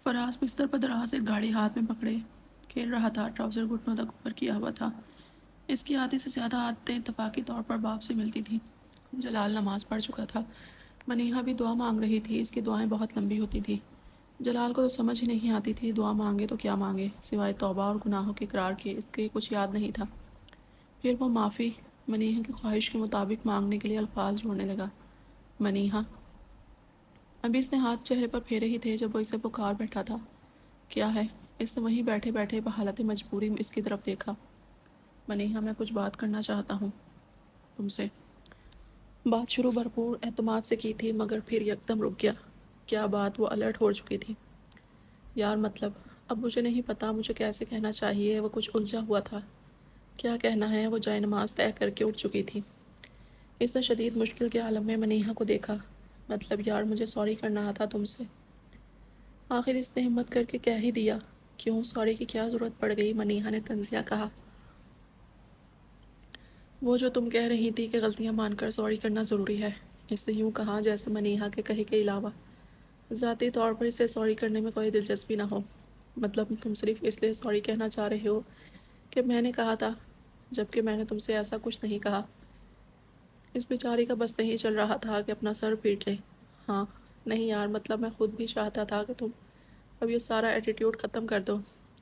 فراز بستر پر دراز ایک گاڑی ہاتھ میں پکڑے کھیل رہا تھا۔ ٹراؤزر گھٹنوں تک اوپر کیا ہوا تھا۔ اس کی آدھی سے زیادہ عادتیں اتفاقی طور پر باپ سے ملتی تھیں۔ جلال نماز پڑھ چکا تھا۔ منیہا بھی دعا مانگ رہی تھی۔ اس کی دعائیں بہت لمبی ہوتی تھیں۔ جلال کو تو سمجھ ہی نہیں آتی تھی دعا مانگے تو کیا مانگے، سوائے توبہ اور گناہوں کے اقرار کے اس کے کچھ یاد نہیں تھا۔ پھر وہ معافی منیہا کی خواہش کے مطابق مانگنے کے لیے الفاظ ڈھونڈنے لگا۔ منیہا۔ ابھی اس نے ہاتھ چہرے پر پھیرے ہی تھے جب وہ اسے پکار بیٹھا تھا۔ کیا ہے؟ اس نے وہیں بیٹھے بیٹھے بحالت مجبوری اس کی طرف دیکھا۔ منیہا، میں کچھ بات کرنا چاہتا ہوں تم سے۔ بات شروع بھرپور اعتماد سے کی تھی مگر پھر یکدم رک گیا۔ کیا بات؟ وہ الرٹ ہو چکی تھی۔ یار مطلب اب مجھے نہیں پتا مجھے کیسے کہنا چاہیے۔ وہ کچھ الجھا ہوا تھا۔ کیا کہنا ہے؟ وہ جائے نماز طے کر کے اٹھ چکی تھی۔ اس نے شدید مشکل کے عالم میں منیہا کو دیکھا۔ مطلب یار مجھے سوری کرنا تھا تم سے۔ آخر اس نے ہمت کر کے کہہ ہی دیا۔ کیوں سوری کی کیا ضرورت پڑ گئی؟ منیہا نے طنزیہ کہا۔ وہ جو تم کہہ رہی تھی کہ غلطیاں مان کر سوری کرنا ضروری ہے۔ اس نے یوں کہا جیسے منیہا کے کہے کے علاوہ ذاتی طور پر اسے سوری کرنے میں کوئی دلچسپی نہ ہو۔ مطلب تم صرف اس لیے سوری کہنا چاہ رہے ہو کہ میں نے کہا تھا، جبکہ میں نے تم سے ایسا کچھ نہیں کہا۔ اس بیچاری کا بس نہیں چل رہا تھا کہ اپنا سر پیٹ لے۔ ہاں نہیں یار مطلب میں خود بھی چاہتا تھا کہ تم اب یہ سارا ایٹیٹیوڈ ختم کر دو۔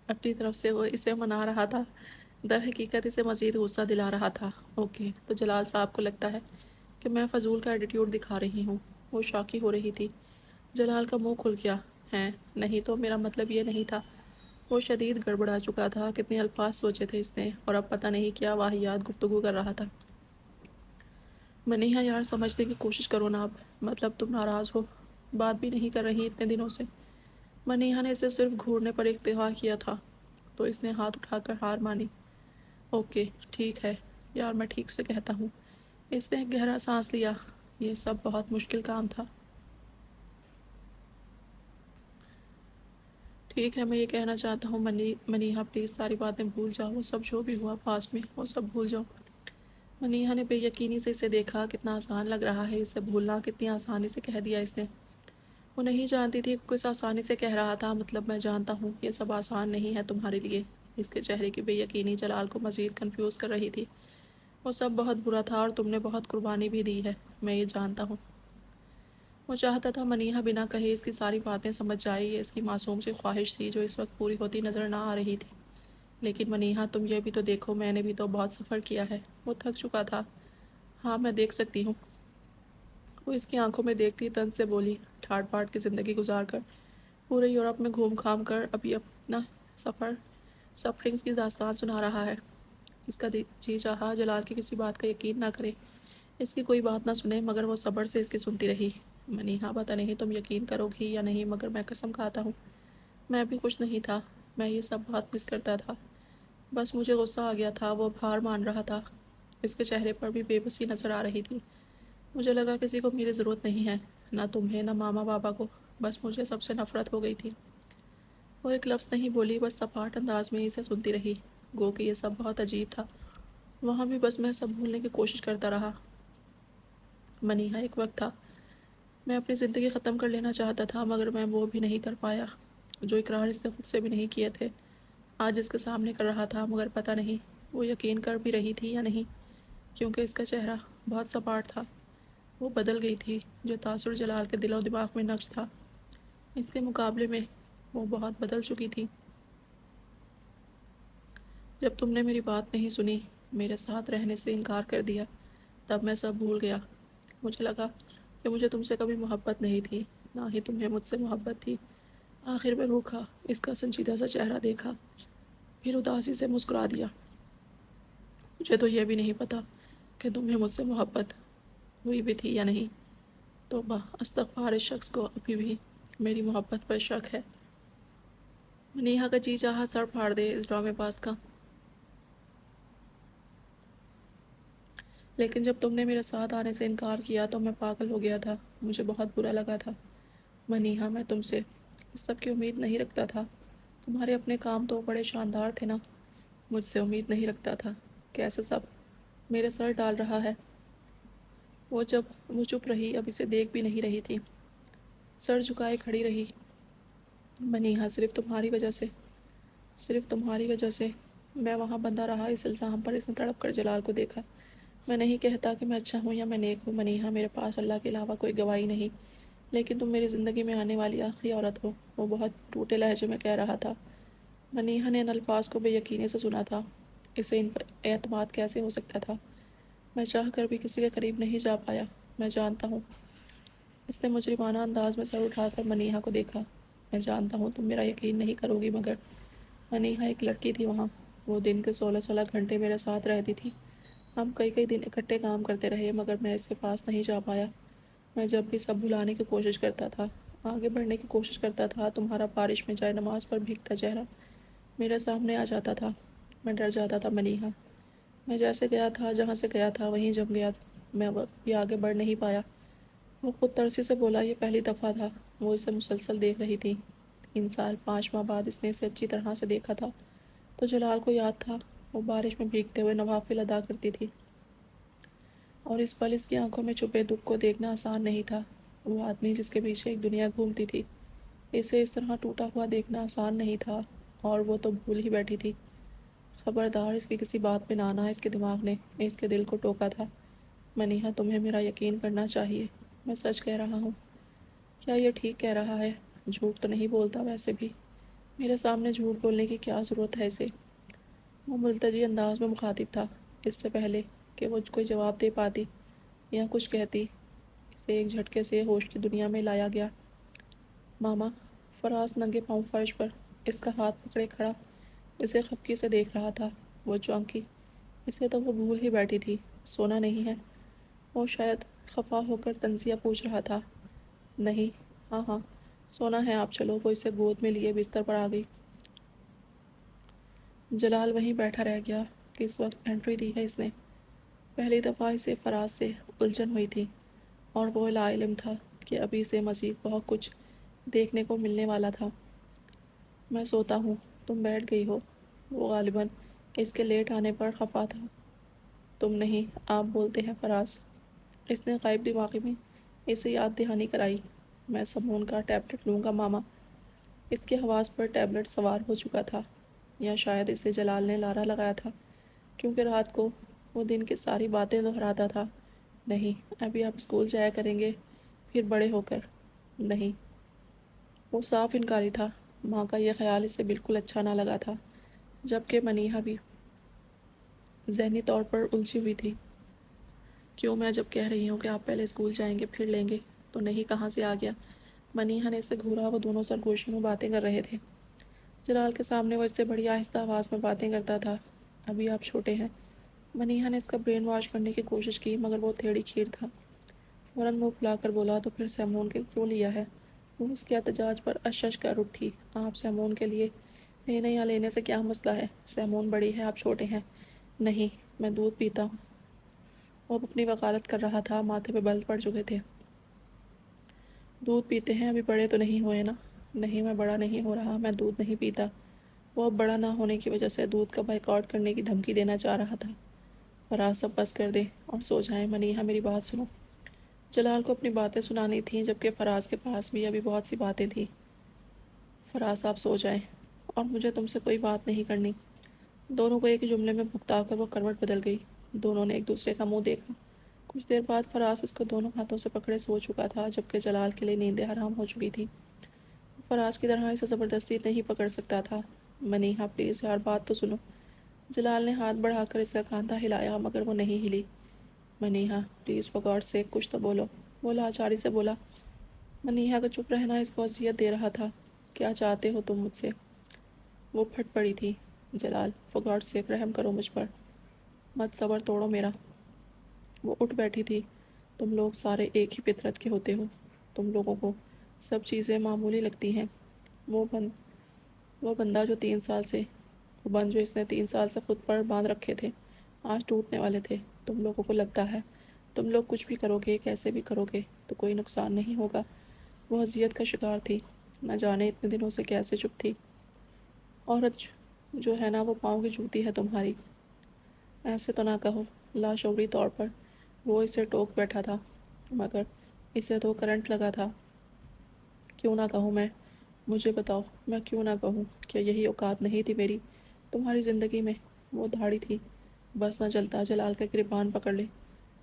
اپنی طرف سے وہ اسے منا رہا تھا، در حقیقت اسے مزید غصہ دلا رہا تھا۔ اوکے تو جلال صاحب کو لگتا ہے کہ میں فضول کا ایٹیٹیوڈ دکھا رہی ہوں۔ وہ شاکی ہو رہی تھی۔ جلال کا منہ کھل گیا۔ ہیں نہیں تو میرا مطلب یہ نہیں تھا۔ وہ شدید گڑبڑا چکا تھا۔ کتنے الفاظ سوچے تھے اس نے اور اب پتہ نہیں کیا واہیات گفتگو کر رہا تھا۔ منیہا یار سمجھنے کی کوشش کرو نا اب۔ مطلب تم ناراض ہو، بات بھی نہیں کر رہی اتنے دنوں سے۔ منیہا نے اسے صرف گھورنے پر اکتفا کیا تھا تو اس نے ہاتھ اٹھا کر ہار مانی۔ اوکے ٹھیک ہے یار میں ٹھیک سے کہتا ہوں۔ اس نے ایک گہرا سانس لیا۔ یہ سب بہت مشکل کام تھا۔ ٹھیک ہے میں یہ کہنا چاہتا ہوں منیہا پلیز ساری باتیں بھول جاؤ۔ وہ سب جو بھی ہوا پاس میں وہ سب بھول جاؤ۔ منیہا نے بے یقینی سے اسے دیکھا۔ کتنا آسان لگ رہا ہے اسے بھولنا، کتنی آسانی سے کہہ دیا اس نے۔ وہ نہیں جانتی تھی کس آسانی سے کہہ رہا تھا۔ مطلب میں جانتا ہوں یہ سب آسان نہیں ہے تمہارے لیے۔ اس کے چہرے کی بے یقینی جلال کو مزید کنفیوز کر رہی تھی۔ وہ سب بہت برا تھا اور تم نے بہت قربانی بھی دی ہے، میں یہ جانتا ہوں۔ وہ چاہتا تھا منیہا بنا کہے اس کی ساری باتیں سمجھ جائے۔ یہ اس کی معصوم سی خواہش تھی جو اس وقت پوری ہوتی نظر نہ آ رہی تھی۔ لیکن منیہا تم یہ بھی تو دیکھو میں نے بھی تو بہت سفر کیا ہے۔ وہ تھک چکا تھا۔ ہاں میں دیکھ سکتی ہوں۔ وہ اس کی آنکھوں میں دیکھتی طنز سے بولی۔ ٹھاٹ باٹ کی زندگی گزار کر پورے یورپ میں گھوم گھام کر ابھی اپنا سفرنگز کی داستان سنا رہا ہے۔ اس کا جی چاہا جلال کی کسی بات کا یقین نہ کرے، اس کی کوئی بات نہ سنے، مگر وہ صبر سے اس کی سنتی رہی۔ منیہا پتہ نہیں تم یقین کرو گی یا نہیں مگر میں قسم کھاتا ہوں میں بھی خوش نہیں تھا۔ میں یہ سب بہت مس کرتا تھا۔ بس مجھے غصہ آ گیا تھا۔ وہ اب ہار مان رہا تھا۔ اس کے چہرے پر بھی بے بسی نظر آ رہی تھی۔ مجھے لگا کسی کو میری ضرورت نہیں ہے، نہ تمہیں نہ ماما بابا کو، بس مجھے سب سے نفرت ہو گئی تھی۔ وہ ایک لفظ نہیں بولی، بس سپاٹ انداز میں اسے سنتی رہی، گو کہ یہ سب بہت عجیب تھا۔ وہاں بھی بس میں سب بھولنے کی کوشش کرتا رہا۔ منیہا ایک وقت تھا میں اپنی زندگی ختم کر لینا چاہتا تھا مگر میں وہ بھی نہیں کر پایا جو اقرار اس نے خود سے بھی نہیں کیے تھے۔ آج اس کے سامنے کر رہا تھا مگر پتہ نہیں وہ یقین کر بھی رہی تھی یا نہیں، کیونکہ اس کا چہرہ بہت سپاٹ تھا۔ وہ بدل گئی تھی۔ جو تاثر جلال کے دل و دماغ میں نقش تھا اس کے مقابلے میں وہ بہت بدل چکی تھی۔ جب تم نے میری بات نہیں سنی، میرے ساتھ رہنے سے انکار کر دیا، تب میں سب بھول گیا۔ مجھے لگا کہ مجھے تم سے کبھی محبت نہیں تھی، نہ ہی تمہیں مجھ سے محبت تھی۔ آخر میں روکا، اس کا سنجیدہ سا چہرہ دیکھا، پھر اداسی سے مسکرا دیا۔ مجھے تو یہ بھی نہیں پتا کہ تمہیں مجھ سے محبت ہوئی بھی تھی یا نہیں۔ توبہ استغفار، اس شخص کو ابھی بھی میری محبت پر شک ہے۔ منیہا کا جی چاہا سر پھاڑ دے اس ڈرامے باز کا۔ لیکن جب تم نے میرے ساتھ آنے سے انکار کیا تو میں پاگل ہو گیا تھا، مجھے بہت برا لگا تھا۔ منیہا میں تم سے اس سب کی امید نہیں رکھتا تھا، تمہارے اپنے کام تو بڑے شاندار تھے نا، مجھ سے امید نہیں رکھتا تھا۔ کیسے سب میرے سر ڈال رہا ہے۔ وہ چپ رہی، اب اسے دیکھ بھی نہیں رہی تھی، سر جھکائے کھڑی رہی۔ منیہا صرف تمہاری وجہ سے میں وہاں بندہ رہا اس الزام پر۔ اس نے تڑپ کر جلال کو دیکھا۔ میں نہیں کہتا کہ میں اچھا ہوں یا میں نیک ہوں منیہا، میرے پاس اللہ کے علاوہ کوئی گواہی نہیں، لیکن تم میری زندگی میں آنے والی آخری عورت ہو، وہ بہت ٹوٹے لہجے میں کہہ رہا تھا۔ منیہا نے ان الفاظ کو بے یقینی سے سنا تھا۔ اسے ان پر اعتماد کیسے ہو سکتا تھا؟ میں چاہ کر بھی کسی کے قریب نہیں جا پایا، میں جانتا ہوں۔ اس نے مجرمانہ انداز میں سر اٹھا کر منیہا کو دیکھا۔ میں جانتا ہوں تم میرا یقین نہیں کرو گی، مگر منیہا ایک لڑکی تھی وہاں، وہ دن کے 16 گھنٹے میرے ساتھ رہتی تھی۔ ہم کئی دن اکٹھے کام کرتے رہے، مگر میں اس کے پاس نہیں جا پایا۔ میں جب بھی سب بھلانے کی کوشش کرتا تھا، آگے بڑھنے کی کوشش کرتا تھا، تمہارا بارش میں جائے نماز پر بھیگتا چہرہ میرے سامنے آ جاتا تھا۔ میں ڈر جاتا تھا منیہا۔ میں جیسے گیا تھا، جہاں سے گیا تھا وہیں جم گیا تھا، میں بھی آگے بڑھ نہیں پایا۔ وہ خود ترسی سے بولا، یہ پہلی دفعہ تھا وہ اسے مسلسل دیکھ رہی تھی۔ 3 سال 5 ماہ بعد اس نے اسے اچھی طرح سے دیکھا تھا، تو جلال کو یاد تھا وہ بارش میں بھیگتے ہوئے نوافل ادا کرتی تھی، اور اس پل اس کی آنکھوں میں چھپے دکھ کو دیکھنا آسان نہیں تھا۔ وہ آدمی جس کے پیچھے ایک دنیا گھومتی تھی، اسے اس طرح ٹوٹا ہوا دیکھنا آسان نہیں تھا، اور وہ تو بھول ہی بیٹھی تھی۔ خبردار اس کی کسی بات پہ نہ آنا، اس کے دماغ نے اس کے دل کو ٹوکا تھا۔ منیہا تمہیں میرا یقین کرنا چاہیے، میں سچ کہہ رہا ہوں۔ کیا یہ ٹھیک کہہ رہا ہے؟ جھوٹ تو نہیں بولتا ویسے بھی، میرے سامنے جھوٹ بولنے کی کیا ضرورت ہے اسے؟ وہ ملتجی انداز میں مخاطب تھا۔ اس سے پہلے کہ وہ کوئی جواب دے پاتی یا کچھ کہتی، اسے ایک جھٹکے سے ہوش کی دنیا میں لایا گیا۔ ماما، فراز ننگے پاؤں فرش پر اس کا ہاتھ پکڑے کھڑا اسے خفگی سے دیکھ رہا تھا۔ وہ چونکی، اسے تو وہ بھول ہی بیٹھی تھی، سونا نہیں ہے؟ وہ شاید خفا ہو کر تنزیہ پوچھ رہا تھا۔ نہیں، ہاں ہاں سونا ہے، آپ چلو۔ وہ اسے گود میں لیے بستر پر آ گئی۔ جلال وہیں بیٹھا رہ گیا کہ اس وقت انٹری دی ہے اس نے۔ پہلی دفعہ اسے فراز سے الجھن ہوئی تھی، اور وہ لاعلم تھا کہ ابھی سے مزید بہت کچھ دیکھنے کو ملنے والا تھا۔ میں سوتا ہوں، تم بیٹھ گئی ہو۔ وہ غالباً اس کے لیٹ آنے پر خفا تھا۔ تم نہیں، آپ بولتے ہیں فراز۔ اس نے غائب دماغی میں اسے یاد دہانی کرائی۔ میں سمون کا ٹیبلٹ لوں گا ماما۔ اس کے حواس پر ٹیبلٹ سوار ہو چکا تھا، یا شاید اسے جلال نے لارا لگایا تھا، کیونکہ رات کو وہ دن کی ساری باتیں دہراتا تھا۔ نہیں، ابھی آپ اسکول جایا کریں گے، پھر بڑے ہو کر۔ نہیں، وہ صاف انکاری تھا۔ ماں کا یہ خیال اسے بالکل اچھا نہ لگا تھا، جبکہ منیہا بھی ذہنی طور پر الجھی ہوئی تھی۔ کیوں؟ میں جب کہہ رہی ہوں کہ آپ پہلے اسکول جائیں گے پھر لیں گے، تو نہیں کہاں سے آ گیا؟ منیہا نے اسے گھورا۔ وہ دونوں سرگوشی میں باتیں کر رہے تھے۔ جلال کے سامنے وہ اس سے بڑی آہستہ آواز میں باتیں کرتا تھا۔ ابھی آپ چھوٹے ہیں۔ منیہا نے اس کا برین واش کرنے کی کوشش کی، مگر وہ تھیڑی کھیر تھا۔ فوراً منہ پھلا کر بولا، تو پھر سیمون کے کیوں لیا ہے؟ وہ اس کے احتجاج پر اشش کر اٹھی۔ آپ سیمون کے لیے لینے یا لینے سے کیا مسئلہ ہے؟ سیمون بڑی ہے، آپ چھوٹے ہیں۔ نہیں، میں دودھ پیتا ہوں۔ وہ اب اپنی وکالت کر رہا تھا، ماتھے پہ بل پڑ چکے تھے۔ دودھ پیتے ہیں، ابھی بڑے تو نہیں ہوئے نا؟ نہیں، میں بڑا نہیں ہو رہا، میں دودھ نہیں پیتا۔ وہ اب بڑا نہ ہونے کی وجہ سے دودھ کا بائیکاٹ کرنے کی دھمکی دینا چاہ رہا تھا۔ فراز، سب بس کر دیں اور سو جائیں۔ منیہا میری بات سنو۔ جلال کو اپنی باتیں سنانی تھیں، جبکہ فراز کے پاس بھی ابھی بہت سی باتیں تھیں۔ فراز، آپ سو جائیں، اور مجھے تم سے کوئی بات نہیں کرنی۔ دونوں کو ایک ہی جملے میں بھگتا کر وہ کروٹ بدل گئی۔ دونوں نے ایک دوسرے کا منہ دیکھا۔ کچھ دیر بعد فراز اس کو دونوں ہاتھوں سے پکڑے سو چکا تھا، جبکہ جلال کے لیے نیندیں حرام ہو چکی تھیں۔ فراز کی طرح اسے زبردستی نہیں پکڑ سکتا تھا۔ منیہا پلیز یار، بات تو سنو۔ جلال نے ہاتھ بڑھا کر اس کا کاندھا ہلایا، مگر وہ نہیں ہلی۔ منیہا پلیز، فار گاڈ سیک کچھ تو بولو، وہ لاچاری سے بولا۔ منیہا کا چپ رہنا اس کو اذیت دے رہا تھا۔ کیا چاہتے ہو تم مجھ سے؟ وہ پھٹ پڑی تھی۔ جلال، فار گاڈ سیک رحم کرو مجھ پر، مت صبر توڑو میرا۔ وہ اٹھ بیٹھی تھی۔ تم لوگ سارے ایک ہی فطرت کے ہوتے ہو، تم لوگوں کو سب چیزیں معمولی لگتی ہیں۔ وہ بندہ جو 3 سال سے وہ بند جو اس نے 3 سال سے خود پر باندھ رکھے تھے، آج ٹوٹنے والے تھے۔ تم لوگوں کو لگتا ہے تم لوگ کچھ بھی کرو گے، کیسے بھی کرو گے تو کوئی نقصان نہیں ہوگا۔ وہ اذیت کا شکار تھی، نہ جانے اتنے دنوں سے کیسے چپ تھی۔ عورت جو ہے نا، وہ پاؤں کی جوتی ہے تمہاری۔ ایسے تو نہ کہو۔ لاشعوری طور پر وہ اسے ٹوک بیٹھا تھا، مگر اسے تو کرنٹ لگا تھا۔ کیوں نہ کہوں میں؟ مجھے بتاؤ، میں کیوں نہ کہوں، کیا یہی اوقات نہیں تھی میری تمہاری زندگی میں؟ وہ دھاڑی تھی، بس نہ چلتا جلال کا گریبان پکڑ لے۔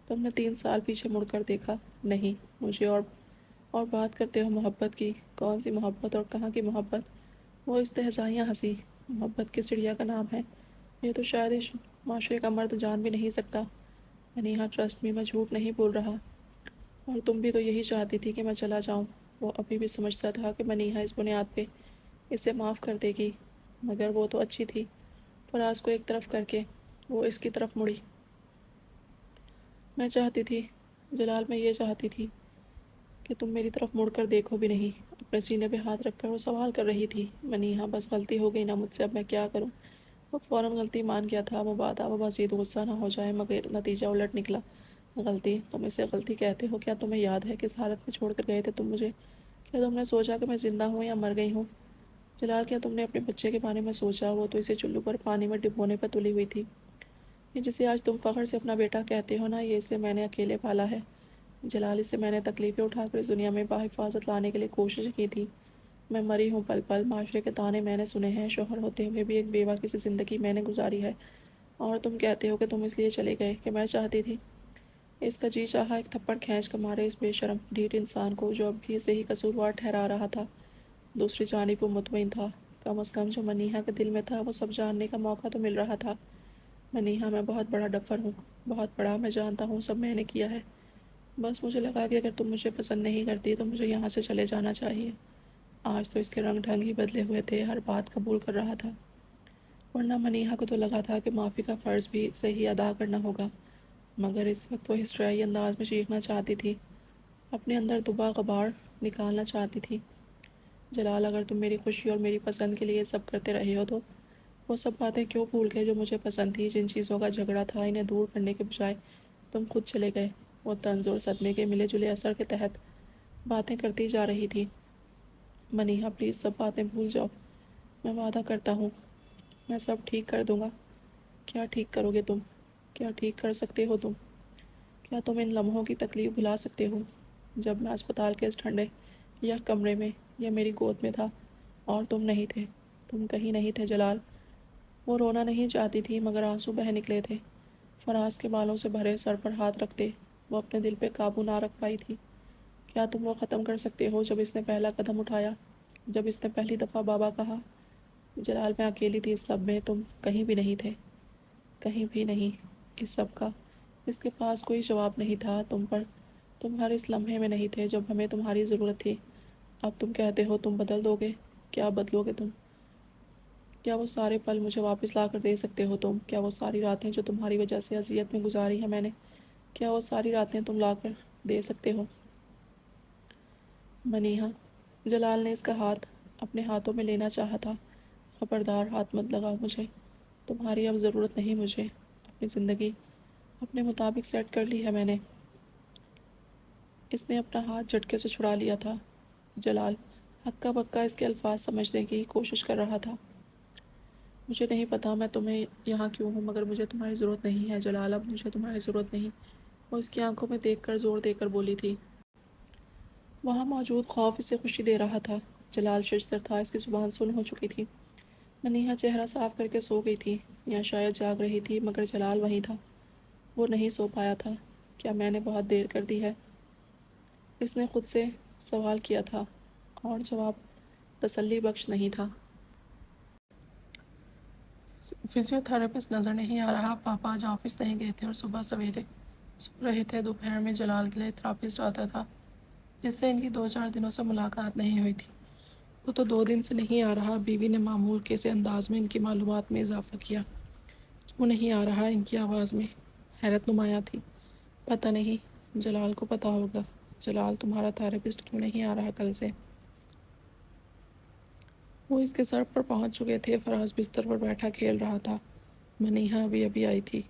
تم نے 3 سال پیچھے مڑ کر دیکھا نہیں مجھے، اور بات کرتے ہو محبت کی؟ کون سی محبت اور کہاں کی محبت؟ وہ استہزائیاں ہنسی۔ محبت کی چڑیا کا نام ہے یہ تو شاید اس معاشرے کا مرد جان بھی نہیں سکتا۔ منیہا ٹرسٹ میں جھوٹ نہیں بول رہا، اور تم بھی تو یہی چاہتی تھی کہ میں چلا جاؤں۔ وہ ابھی بھی سمجھتا تھا کہ منیہا اس بنیاد پہ اسے معاف کر دے گی، مگر وہ تو اچھی تھی۔ فراز کو ایک طرف کر کے وہ اس کی طرف مڑی۔ میں چاہتی تھی جلال، میں یہ چاہتی تھی کہ تم میری طرف مڑ کر دیکھو بھی نہیں۔ اپنے سینے پہ ہاتھ رکھ کر وہ سوال کر رہی تھی۔ منیہا، بس غلطی ہو گئی نا مجھ سے، اب میں کیا کروں؟ وہ فوراً غلطی مان گیا تھا، وہ بات اب مزید غصہ نہ ہو جائے، مگر نتیجہ الٹ نکلا۔ غلطی؟ تم اسے غلطی کہتے ہو؟ کیا تمہیں یاد ہے کس حالت میں چھوڑ کر گئے تھے تم مجھے؟ کیا تم نے سوچا کہ میں زندہ ہوں یا مر گئی ہوں؟ جلال، کیا تم نے اپنے بچے کے بارے میں سوچا؟ وہ تو اسے چلو پر پانی میں ڈبونے پر تلی ہوئی تھی۔ یہ جسے آج تم فخر سے اپنا بیٹا کہتے ہو نا، یہ اسے میں نے اکیلے پالا ہے جلال، اسے میں نے تکلیفیں اٹھا کر اس دنیا میں بحفاظت لانے کے لیے کوشش کی تھی۔ میں مری ہوں پل پل، معاشرے کے طعنے میں نے سنے ہیں، شوہر ہوتے ہوئے بھی ایک بیوہ کی سی زندگی میں نے گزاری ہے، اور تم کہتے ہو کہ تم اس لیے چلے گئے کہ میں چاہتی تھی۔ اس کا جی چاہا ایک تھپڑ کھینچ کر مارے اس بے شرم ڈھیٹ انسان کو جو اب بھی اسے ہی قصوروار ٹھہرا رہا تھا۔ دوسری جانب وہ مطمئن تھا، کم از کم جو منیہا کے دل میں تھا وہ سب جاننے کا موقع تو مل رہا تھا۔ منیہا، میں بہت بڑا ڈفر ہوں، بہت بڑا، میں جانتا ہوں سب میں نے کیا ہے۔ بس مجھے لگا کہ اگر تم مجھے پسند نہیں کرتی تو مجھے یہاں سے چلے جانا چاہیے۔ آج تو اس کے رنگ ڈھنگ ہی بدلے ہوئے تھے، ہر بات قبول کر رہا تھا، ورنہ منیہا کو تو لگا تھا کہ معافی کا فرض بھی صحیح ادا کرنا ہوگا، مگر اس وقت وہ ہسٹریائی انداز میں چیخنا چاہتی تھی، اپنے اندر دبا غبار نکالنا چاہتی تھی۔ جلال، اگر تم میری خوشی اور میری پسند کے لیے سب کرتے رہے ہو تو وہ سب باتیں کیوں بھول گئے جو مجھے پسند تھی؟ جن چیزوں کا جھگڑا تھا انہیں دور کرنے کے بجائے تم خود چلے گئے۔ وہ طنز اور صدمے کے ملے جلے اثر کے تحت باتیں کرتی جا رہی تھی۔ منیہا، پلیز سب باتیں بھول جاؤ، میں وعدہ کرتا ہوں میں سب ٹھیک کر دوں گا۔ کیا ٹھیک کرو گے تم؟ کیا ٹھیک کر سکتے ہو تم؟ کیا تم ان لمحوں کی تکلیف بھلا سکتے ہو جب میں اسپتال کے اس ٹھنڈے یا کمرے میں یا میری گود میں تھا اور تم نہیں تھے؟ تم کہیں نہیں تھے جلال۔ وہ رونا نہیں چاہتی تھی مگر آنسو بہہ نکلے تھے۔ فراز کے بالوں سے بھرے سر پر ہاتھ رکھتے وہ اپنے دل پہ قابو نہ رکھ پائی تھی۔ کیا تم وہ ختم کر سکتے ہو جب اس نے پہلا قدم اٹھایا، جب اس نے پہلی دفعہ بابا کہا؟ جلال، میں اکیلی تھی اس سب میں، تم کہیں بھی نہیں تھے، کہیں بھی نہیں۔ اس سب کا اس کے پاس کوئی جواب نہیں تھا تم پر، تم ہر اس لمحے میں نہیں تھے جب ہمیں تمہاری ضرورت تھی۔ اب تم کہتے ہو تم بدل دو گے، کیا بدلو گے تم؟ کیا وہ سارے پل مجھے واپس لا کر دے سکتے ہو تم؟ کیا وہ ساری راتیں جو تمہاری وجہ سے اذیت میں گزاری ہیں میں نے، کیا وہ ساری راتیں تم لا کر دے سکتے ہو؟ منیہا، جلال نے اس کا ہاتھ اپنے ہاتھوں میں لینا چاہا تھا۔ خبردار ہاتھ مت لگاؤ مجھے، تمہاری اب ضرورت نہیں مجھے، اپنی زندگی اپنے مطابق سیٹ کر لی ہے میں نے۔ اس نے اپنا ہاتھ جھٹکے سے چھڑا لیا تھا۔ جلال ہکا بکا اس کے الفاظ سمجھنے کی کوشش کر رہا تھا۔ مجھے نہیں پتا میں تمہیں یہاں کیوں ہوں، مگر مجھے تمہاری ضرورت نہیں ہے جلال، اب مجھے تمہاری ضرورت نہیں۔ وہ اس کی آنکھوں میں دیکھ کر زور دے کر بولی تھی۔ وہاں موجود خوف اسے خوشی دے رہا تھا۔ جلال ششدر تھا، اس کی زبان سن ہو چکی تھی۔ منیہا چہرہ صاف کر کے سو گئی تھی یا شاید جاگ رہی تھی، مگر جلال وہیں تھا، وہ نہیں سو پایا تھا۔ کیا میں نے بہت دیر کر دی ہے؟ اس نے خود سے سوال کیا تھا، اور جواب تسلی بخش نہیں تھا۔ فزیو تھراپسٹ نظر نہیں آ رہا، پاپا آج آفس نہیں گئے تھے اور صبح سویرے سو رہے تھے۔ دوپہر میں جلال کے لیے تھراپسٹ آتا تھا جس سے ان کی 2-4 دنوں سے ملاقات نہیں ہوئی تھی۔ وہ تو 2 دن سے نہیں آ رہا۔ بیوی نے معمول کے سے انداز میں ان کی معلومات میں اضافہ کیا۔ کیوں نہیں آ رہا؟ ان کی آواز میں حیرت نمایاں تھی۔ پتہ نہیں، جلال کو پتہ ہوگا۔ جلال، تمہارا تھراپسٹ کیوں نہیں آ رہا کل سے؟ وہ اس کے سر پر پہنچ چکے تھے۔ فراز بستر پر بیٹھا کھیل رہا تھا۔ منیہا ابھی آئی تھی۔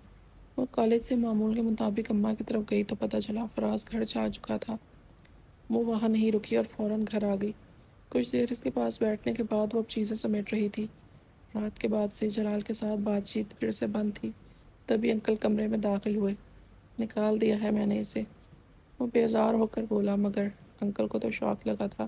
وہ کالج سے معمول کے مطابق اماں کی طرف گئی تو پتہ چلا فراز گھر جا چکا تھا۔ وہ وہاں نہیں رکی اور فوراً گھر آ گئی۔ کچھ دیر اس کے پاس بیٹھنے کے بعد وہ اب چیزیں سمیٹ رہی تھی۔ رات کے بعد سے جلال کے ساتھ بات چیت پھر سے بند تھی۔ تبھی انکل کمرے میں داخل ہوئے۔ نکال دیا ہے میں نے اسے، وہ بیزار ہو کر بولا، مگر انکل کو تو شوق لگا تھا۔